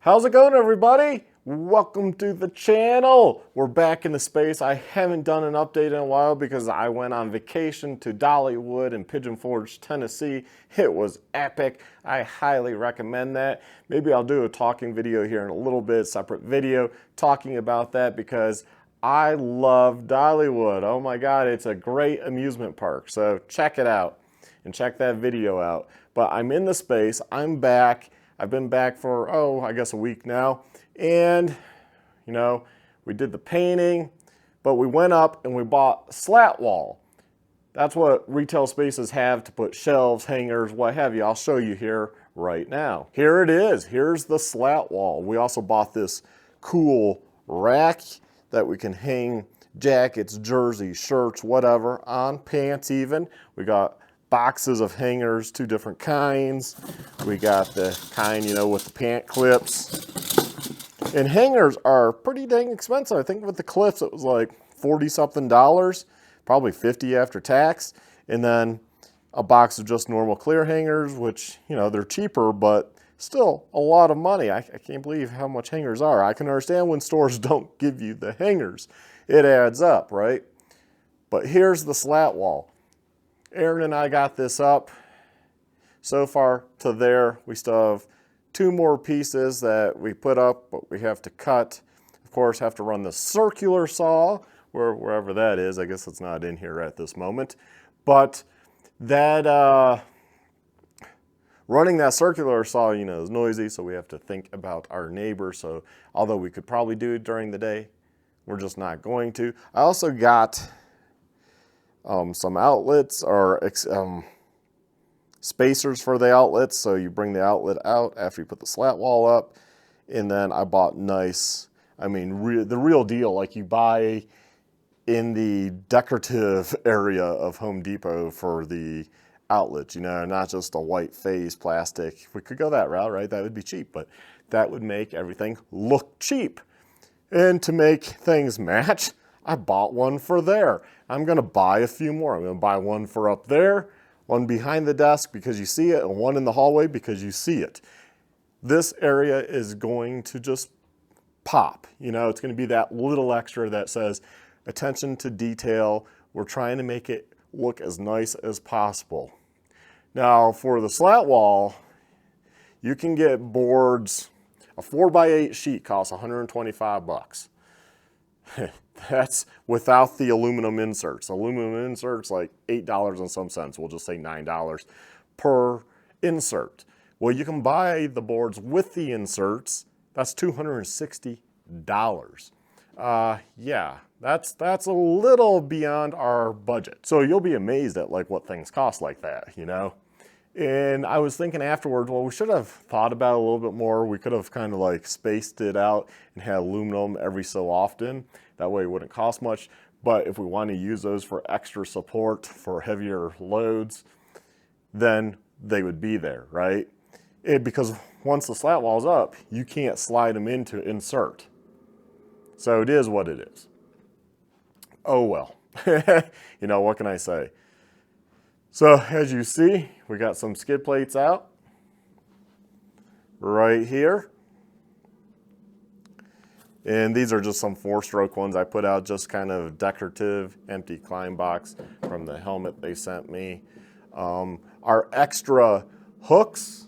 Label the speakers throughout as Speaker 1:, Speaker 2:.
Speaker 1: How's it going, everybody? Welcome to the channel. We're back in the space. I haven't done an update in a while because I went on vacation to Dollywood in Pigeon Forge, Tennessee. It was epic. I highly recommend that. Maybe I'll do a talking video here in a little bit, separate video talking about that because I love Dollywood. Oh my God, it's a great amusement park. So check it out and check that video out. But I'm in the space. I'm back. I've been back for, I guess a week now. And, we did the painting, but we went up and we bought slat wall. That's what retail spaces have to put shelves, hangers, what have you. I'll show you here right now. Here it is. Here's the slat wall. We also bought this cool rack that we can hang jackets, jerseys, shirts, whatever on, pants even. We got boxes of hangers, two different kinds. We got the kind, with the pant clips. And hangers are pretty dang expensive. I think with the clips it was like 40 something dollars, probably 50 after tax. And then a box of just normal clear hangers, which, they're cheaper, but still a lot of money. I can't believe how much hangers are. I can understand when stores don't give you the hangers. It adds up, right? But here's the slat wall. Aaron and I got this up. So far to there, we still have two more pieces that we put up, but we have to cut. Of course, have to run the circular saw, wherever that is. I guess it's not in here at this moment. But that running that circular saw, is noisy, so we have to think about our neighbors. So although we could probably do it during the day, we're just not going to. I also got some outlets or spacers for the outlets. So you bring the outlet out after you put the slat wall up. And then I bought the real deal, like you buy in the decorative area of Home Depot for the outlets, not just a white phase plastic. We could go that route, right? That would be cheap, but that would make everything look cheap. And to make things match, I bought one for there. I'm gonna buy a few more. I'm gonna buy one for up there, one behind the desk because you see it, and one in the hallway because you see it. This area is going to just pop. It's gonna be that little extra that says, attention to detail. We're trying to make it look as nice as possible. Now for the slat wall, you can get boards. A 4x8 sheet costs 125 bucks. That's without the aluminum inserts. Aluminum inserts like $8 and some cents. We'll just say $9 per insert. Well, you can buy the boards with the inserts. That's $260. Yeah, that's a little beyond our budget. So you'll be amazed at what things cost like that, And I was thinking afterwards, well, we should have thought about it a little bit more. We could have kind of spaced it out and had aluminum every so often. That way it wouldn't cost much. But if we want to use those for extra support for heavier loads, then they would be there, right? Because once the slat wall's up, you can't slide them in to insert. So it is what it is. Oh well, what can I say? So as you see, we got some skid plates out right here. And these are just some 4-stroke ones I put out, just kind of decorative, empty climb box from the helmet they sent me. Our extra hooks,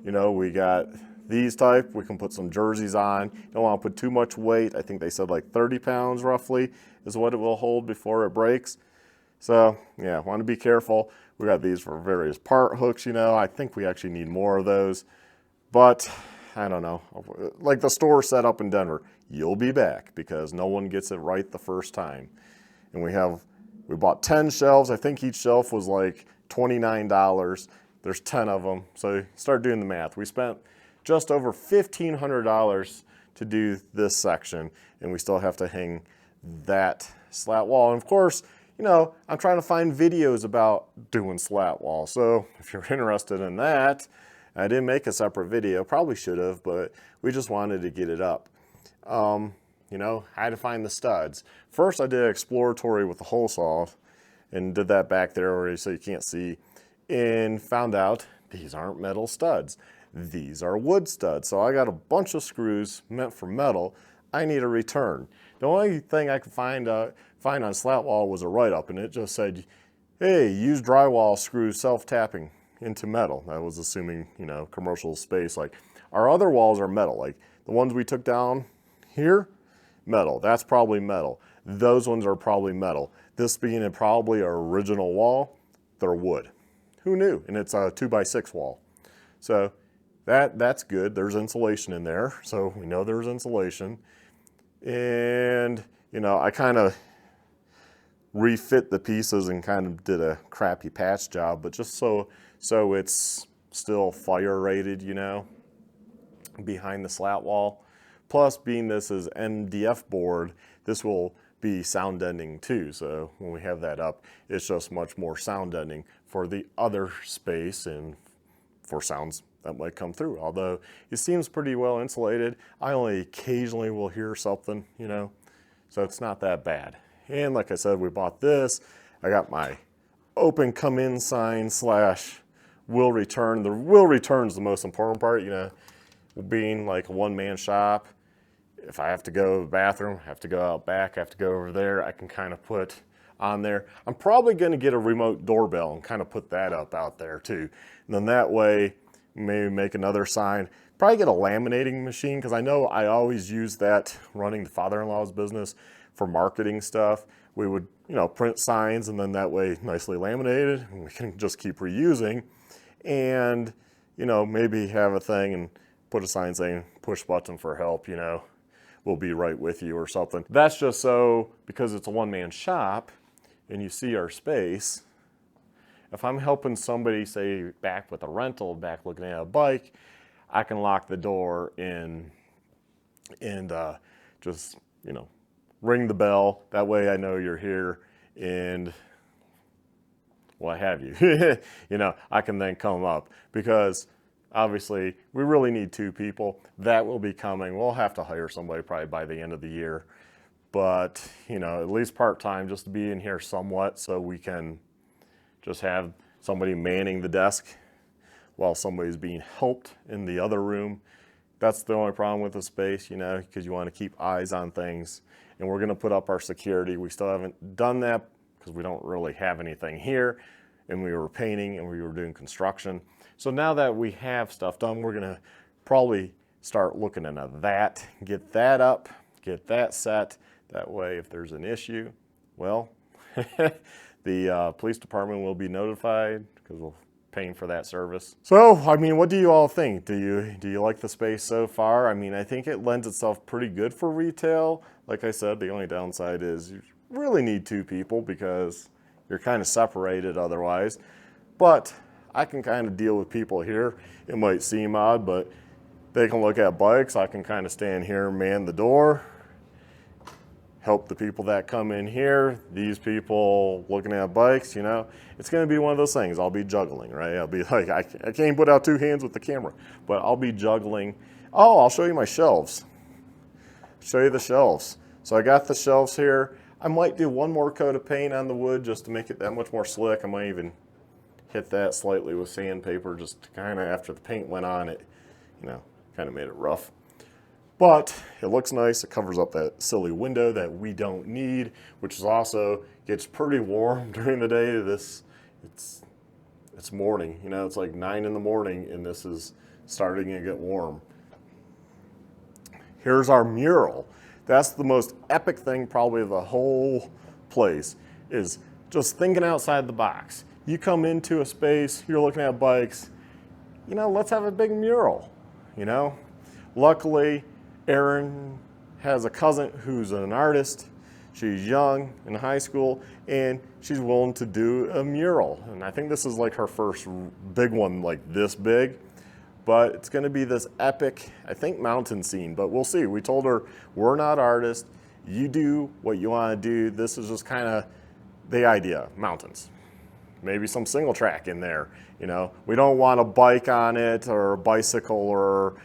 Speaker 1: we got these type. We can put some jerseys on. You don't want to put too much weight. I think they said 30 pounds roughly is what it will hold before it breaks. So yeah, want to be careful. We got these for various part hooks, I think we actually need more of those, but I don't know. Like the store set up in Denver, you'll be back because no one gets it right the first time. And we bought 10 shelves. I think each shelf was $29. There's 10 of them. So start doing the math. We spent just over $1,500 to do this section, and we still have to hang that slat wall. And of course, I'm trying to find videos about doing slat wall. So if you're interested in that, I didn't make a separate video, probably should have, but we just wanted to get it up. I had to find the studs. First I did exploratory with the hole saw and did that back there so you can't see, and found out these aren't metal studs. These are wood studs. So I got a bunch of screws meant for metal. I need a return. The only thing I could find on Slatwall was a write-up, and it just said, hey, use drywall screws self-tapping into metal. I was assuming, you know, commercial space. Like, our other walls are metal. Like, the ones we took down here, metal. That's probably metal. Those ones are probably metal. This being probably our original wall, they're wood. Who knew? And it's a 2x6 wall. So that's good. There's insulation in there. So we know there's insulation. And, you know, I kind of refit the pieces and kind of did a crappy patch job, but just so it's still fire rated, you know, behind the slat wall. Plus, being this is MDF board, this will be sound deadening too. So when we have that up, it's just much more sound deadening for the other space and for sounds that might come through. Although it seems pretty well insulated, I only occasionally will hear something, you know, so it's not that bad. And like I said, we bought this. I got my open come in sign / will return. The will return is the most important part, you know, being like a one-man shop. If I have to go to the bathroom, have to go out back, have to go over there, I can kind of put on there. I'm probably going to get a remote doorbell and kind of put that up out there too. And then that way, maybe make another sign. Probably get a laminating machine, because I know I always use that running the father-in-law's business for marketing stuff. We would, you know, print signs, and then that way nicely laminated, and we can just keep reusing. And, you know, maybe have a thing and put a sign saying push button for help, you know, we'll be right with you or something. That's just so, because it's a one-man shop and you see our space, if I'm helping somebody, say, back with a rental, back looking at a bike, I can lock the door and just, you know, ring the bell. That way I know you're here and what have you. You know, I can then come up, because obviously we really need 2 people. That will be coming. We'll have to hire somebody probably by the end of the year. But, you know, at least part-time, just to be in here somewhat, so we can just have somebody manning the desk while somebody's being helped in the other room. That's the only problem with the space, you know, because you want to keep eyes on things. And we're going to put up our security. We still haven't done that because we don't really have anything here. And we were painting and we were doing construction. So now that we have stuff done, we're going to probably start looking into that, get that up, get that set. That way, if there's an issue, well, the police department will be notified, because we're paying for that service. So, I mean, what do you all think? Do you like the space so far? I mean, I think it lends itself pretty good for retail. Like I said, the only downside is you really need 2 people, because you're kind of separated otherwise. But I can kind of deal with people here. It might seem odd, but they can look at bikes. I can kind of stand here, man the door, help the people that come in here. These people looking at bikes, you know, it's going to be one of those things. I'll be juggling, right? I'll be like, I can't put out 2 hands with the camera, but I'll be juggling. Oh, I'll show you my shelves. Show you the shelves. So I got the shelves here. I might do one more coat of paint on the wood just to make it that much more slick. I might even hit that slightly with sandpaper, just to kind of, after the paint went on, it, you know, kind of made it rough. But it looks nice. It covers up that silly window that we don't need, which is also gets pretty warm during the day. It's morning, you know, it's like 9 in the morning and this is starting to get warm. Here's our mural. That's the most epic thing probably of the whole place, is just thinking outside the box. You come into a space, you're looking at bikes, you know, let's have a big mural, you know. Luckily, Erin has a cousin who's an artist. She's young, in high school, and she's willing to do a mural. And I think this is like her first big one like this big. But it's going to be this epic, I think, mountain scene. But we'll see. We told her, we're not artists. You do what you want to do. This is just kind of the idea, mountains. Maybe some single track in there. You know, we don't want a bike on it or a bicycle or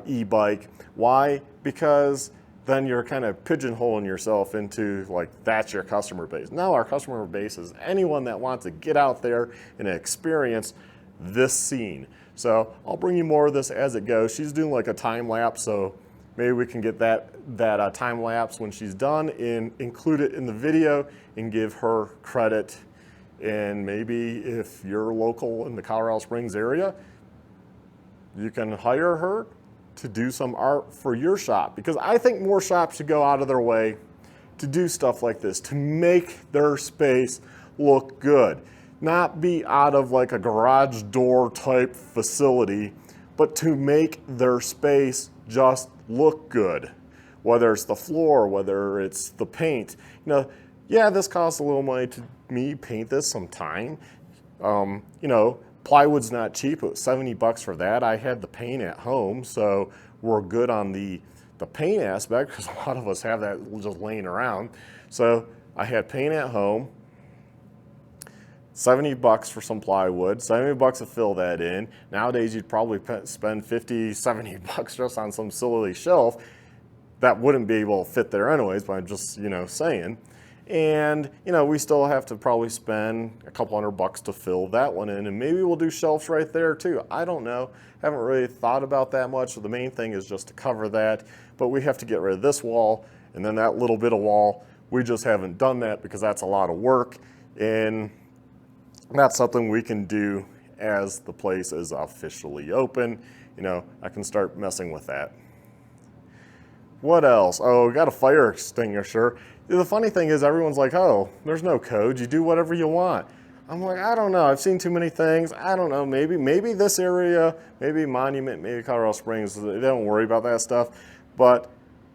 Speaker 1: e-bike. Why? Because then you're kind of pigeonholing yourself into like, that's your customer base. No, our customer base is anyone that wants to get out there and experience this scene. So I'll bring you more of this as it goes. She's doing like a time lapse, so maybe we can get that time lapse when she's done and include it in the video and give her credit. And maybe if you're local in the Colorado Springs area, you can hire her to do some art for your shop, because I think more shops should go out of their way to do stuff like this, to make their space look good. Not be out of like a garage door type facility, but to make their space just look good. Whether it's the floor, whether it's the paint. You know, yeah, this costs a little money to me paint this sometime. You know, plywood's not cheap. It was $70 for that. I had the paint at home, so we're good on the paint aspect, because a lot of us have that just laying around. So I had paint at home, $70 for some plywood, $70 to fill that in. Nowadays, you'd probably spend $50, $70 just on some silly shelf that wouldn't be able to fit there anyways, but I'm just, you know, saying. And, you know, we still have to probably spend a couple $100 to fill that one in, and maybe we'll do shelves right there too. I don't know. Haven't really thought about that much. So the main thing is just to cover that, but we have to get rid of this wall and then that little bit of wall. We just haven't done that because that's a lot of work, and that's something we can do as the place is officially open. You know, I can start messing with that. What else? Oh, we got a fire extinguisher. The funny thing is everyone's like, oh, there's no code. You do whatever you want. I'm like, I don't know. I've seen too many things. I don't know. Maybe this area, maybe Monument, maybe Colorado Springs, they don't worry about that stuff. But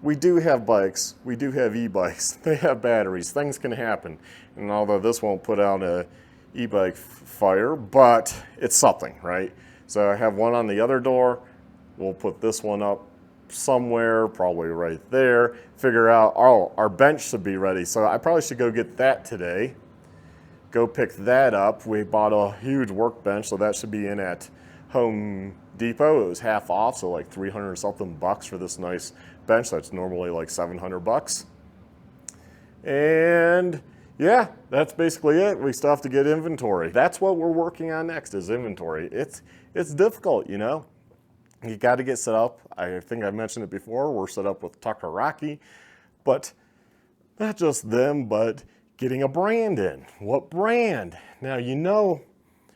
Speaker 1: we do have bikes. We do have e-bikes. They have batteries. Things can happen. And although this won't put out a e-bike fire, but it's something, right? So I have one on the other door. We'll put this one up somewhere, probably right there. Figure out, oh, our bench should be ready. So I probably should go get that today. Go pick that up. We bought a huge workbench, so that should be in at Home Depot. It was half off, so like 300 something bucks for this nice bench. That's normally like 700 bucks. And yeah, that's basically it. We still have to get inventory. That's what we're working on next, is inventory. It's difficult, you know. You got to get set up. I think I mentioned it before. We're set up with Tucker Rocky, but not just them, but getting a brand in. What brand? Now, you know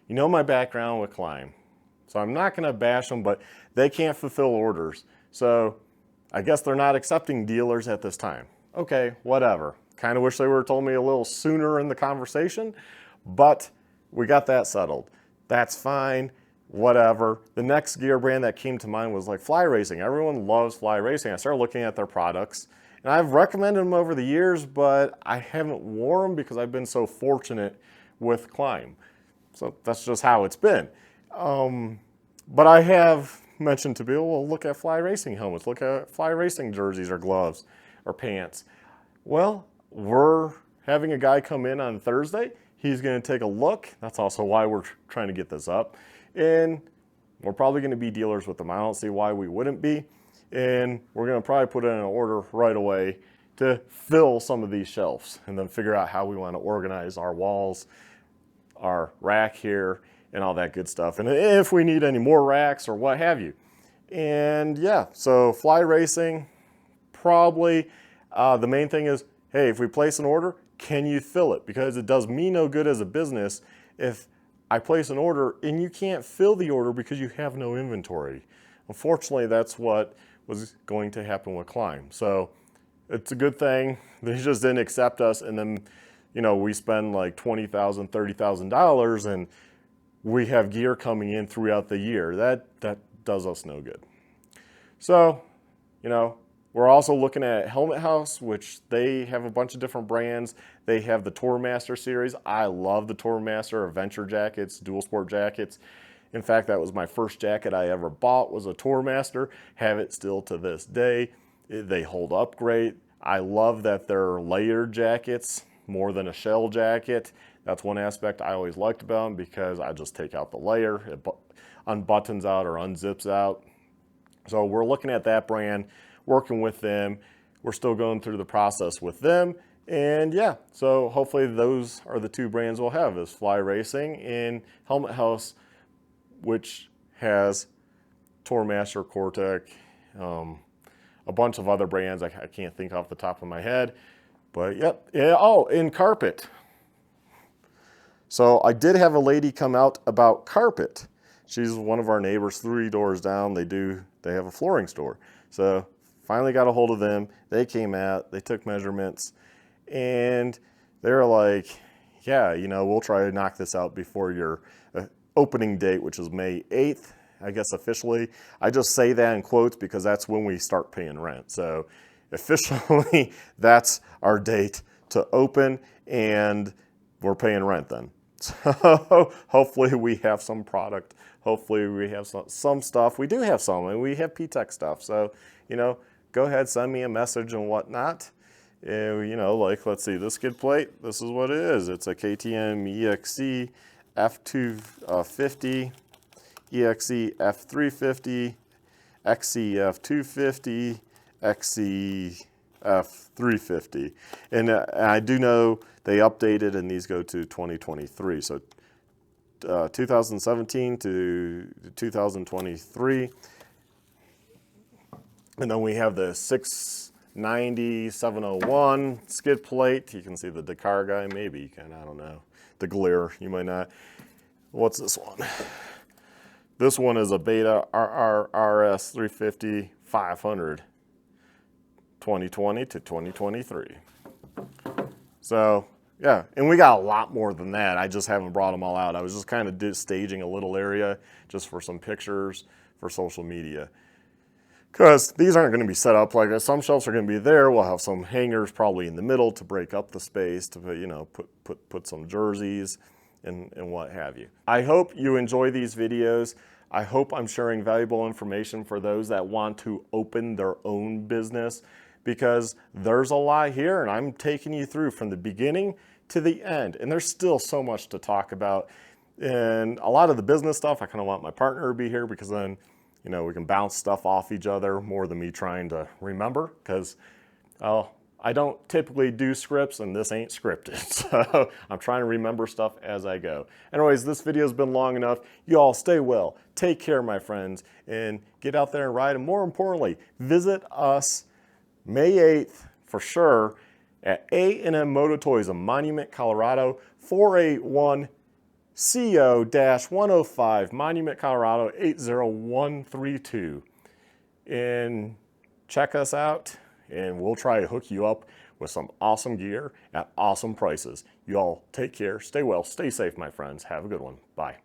Speaker 1: my background with Climb, so I'm not going to bash them, but they can't fulfill orders. So I guess they're not accepting dealers at this time. Okay, whatever. Kind of wish they would have told me a little sooner in the conversation, but we got that settled. That's fine. Whatever. The next gear brand that came to mind was like Fly Racing. Everyone loves Fly Racing. I started looking at their products, and I've recommended them over the years, but I haven't worn them because I've been so fortunate with Climb. So that's just how it's been. But I have mentioned to people, well, look at Fly Racing helmets, look at Fly Racing jerseys or gloves or pants. Well, we're having a guy come in on Thursday. He's going to take a look. That's also why we're trying to get this up. And we're probably going to be dealers with them. I don't see why we wouldn't be. And we're going to probably put in an order right away to fill some of these shelves and then figure out how we want to organize our walls, our rack here, and all that good stuff. And if we need any more racks or what have you. And yeah, so Fly Racing, probably the main thing is, hey, if we place an order, can you fill it? Because it does me no good as a business if I place an order and you can't fill the order because you have no inventory. Unfortunately, that's what was going to happen with Climb. So it's a good thing they just didn't accept us, and then, you know, we spend like $20,000, $30,000 and we have gear coming in throughout the year. That does us no good. So, you know, we're also looking at Helmet House, which they have a bunch of different brands. They have the Tourmaster series. I love the Tourmaster adventure jackets, dual sport jackets. In fact, that was my first jacket I ever bought, was a Tourmaster. Have it still to this day. They hold up great. I love that they're layered jackets more than a shell jacket. That's one aspect I always liked about them, because I just take out the layer, it unbuttons out or unzips out. So we're looking at that brand, working with them. We're still going through the process with them. And yeah, so hopefully those are the two brands we'll have, is Fly Racing and Helmet House, which has Tourmaster, Cortec, a bunch of other brands I can't think off the top of my head. But yep, yeah. Oh, in carpet. So I did have a lady come out about carpet. She's one of our neighbors 3 doors down. They have a flooring store. So finally got a hold of them. They came out, they took measurements, and they're like, yeah, you know, we'll try to knock this out before your opening date, which is May 8th, I guess officially. I just say that in quotes because that's when we start paying rent. So officially, that's our date to open, and we're paying rent then. So hopefully we have some product. Hopefully we have some stuff. We do have some, and we have P-Tech stuff. So, you know, go ahead, send me a message and whatnot. You know, like, let's see, this skid plate, this is what it is. It's a KTM EXE F250, EXE F350, XCF 250, XCF 350. And I do know they updated, and these go to 2023. So 2017 to 2023. And then we have the 690 701 skid plate. You can see the Dakar guy, maybe you can, I don't know. The glare, you might not. What's this one? This one is a Beta RRRS 350 500 2020 to 2023. So yeah, and we got a lot more than that. I just haven't brought them all out. I was just kind of staging a little area just for some pictures for social media. Because these aren't going to be set up like this. Some shelves are going to be there. We'll have some hangers probably in the middle to break up the space, to put, you know, put some jerseys and what have you. I hope you enjoy these videos. I hope I'm sharing valuable information for those that want to open their own business, because there's a lot here, and I'm taking you through from the beginning to the end. And there's still so much to talk about. And a lot of the business stuff, I kind of want my partner to be here, because then, you know, we can bounce stuff off each other more than me trying to remember, because I don't typically do scripts, and this ain't scripted. So I'm trying to remember stuff as I go. Anyways, this video's been long enough. You all stay well, take care, my friends, and get out there and ride. And more importantly, visit us May 8th for sure at A&M Moto Toys in Monument, Colorado, 481 CO-105, Monument, Colorado, 80132. And check us out, and we'll try to hook you up with some awesome gear at awesome prices. You all take care, stay well, stay safe, my friends. Have a good one. Bye.